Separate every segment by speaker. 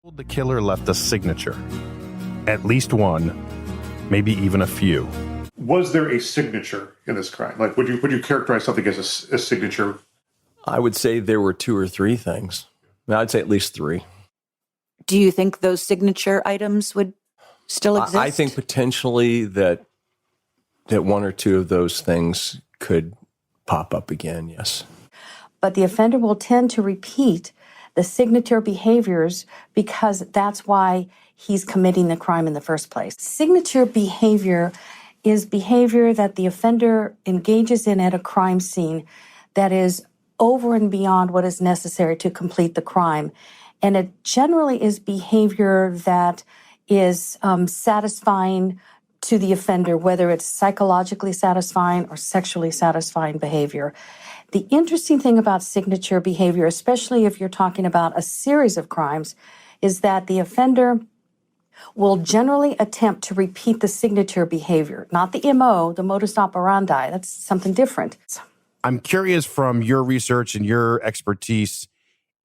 Speaker 1: The killer left a signature. At least one, maybe even a few.
Speaker 2: Was there a signature in this crime? Like, would you characterize something as a signature?
Speaker 3: I would say there were two or three things. I'd say at least three.
Speaker 4: Do you think those signature items would still exist?
Speaker 3: I think potentially that one or two of those things could pop up again, yes.
Speaker 5: But the offender will tend to repeat the signature behaviors because that's why he's committing the crime in the first place. Signature behavior is behavior that the offender engages in at a crime scene that is over and beyond what is necessary to complete the crime. And it generally is behavior that is satisfying to the offender, whether it's psychologically satisfying or sexually satisfying behavior. The interesting thing about signature behavior, especially if you're talking about a series of crimes, is that the offender will generally attempt to repeat the signature behavior, not the MO, the modus operandi. That's something different.
Speaker 1: I'm curious, from your research and your expertise,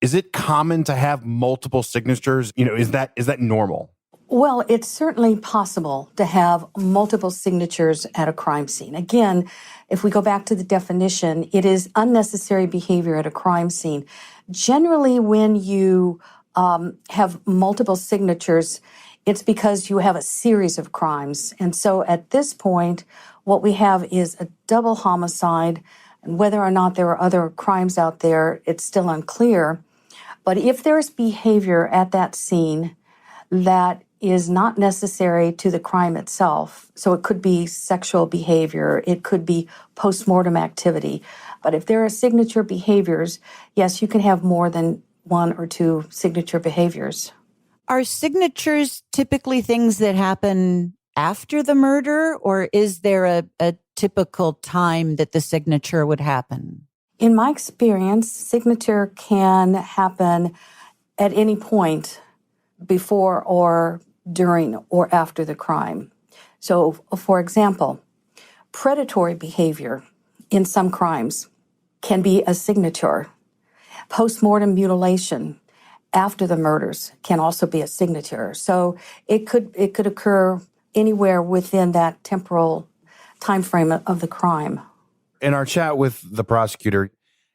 Speaker 1: is it common to have multiple signatures? Is that normal?
Speaker 5: Well, it's certainly possible to have multiple signatures at a crime scene. Again, if we go back to the definition, it is unnecessary behavior at a crime scene. Generally, when you have multiple signatures, it's because you have a series of crimes. And so at this point, what we have is a double homicide. And whether or not there are other crimes out there, it's still unclear. But if there's behavior at that scene that is not necessary to the crime itself, so it could be sexual behavior, it could be postmortem activity. But if there are signature behaviors, yes, you can have more than one or two signature behaviors.
Speaker 4: Are signatures typically things that happen after the murder, or is there a typical time that the signature would happen?
Speaker 5: In my experience, signature can happen at any point before or during or after the crime. So, for example, predatory behavior in some crimes can be a signature. Postmortem mutilation after the murders can also be a signature. So it could occur anywhere within that temporal time frame of the crime.
Speaker 1: In our chat with the prosecutor,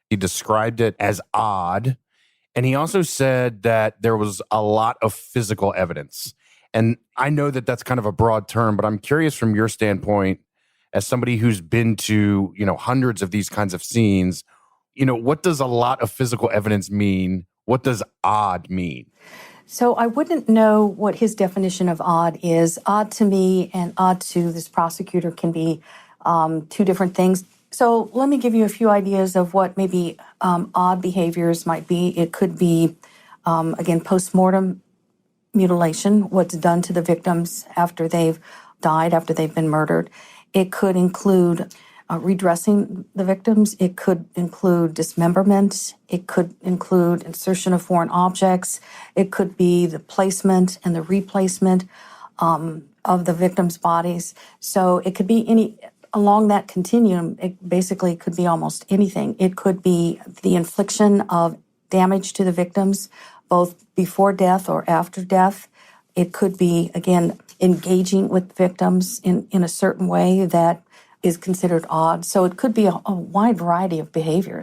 Speaker 1: he described it as odd. And he also said that there was a lot of physical evidence. And I know that that's kind of a broad term, but I'm curious from your standpoint, as somebody who's been to, hundreds of these kinds of scenes, what does a lot of physical evidence mean? What does odd mean?
Speaker 5: So I wouldn't know what his definition of odd is. Odd to me and odd to this prosecutor can be two different things. So let me give you a few ideas of what maybe odd behaviors might be. It could be, again, postmortem mutilation, what's done to the victims after they've died, after they've been murdered. It could include redressing the victims. It could include dismemberment. It could include insertion of foreign objects. It could be the placement and the replacement of the victims' bodies. So it could be any, along that continuum, it basically could be almost anything. It could be the infliction of damage to the victims, both before death or after death. It could be, again, engaging with victims in a certain way that is considered odd. So it could be a wide variety of behaviors.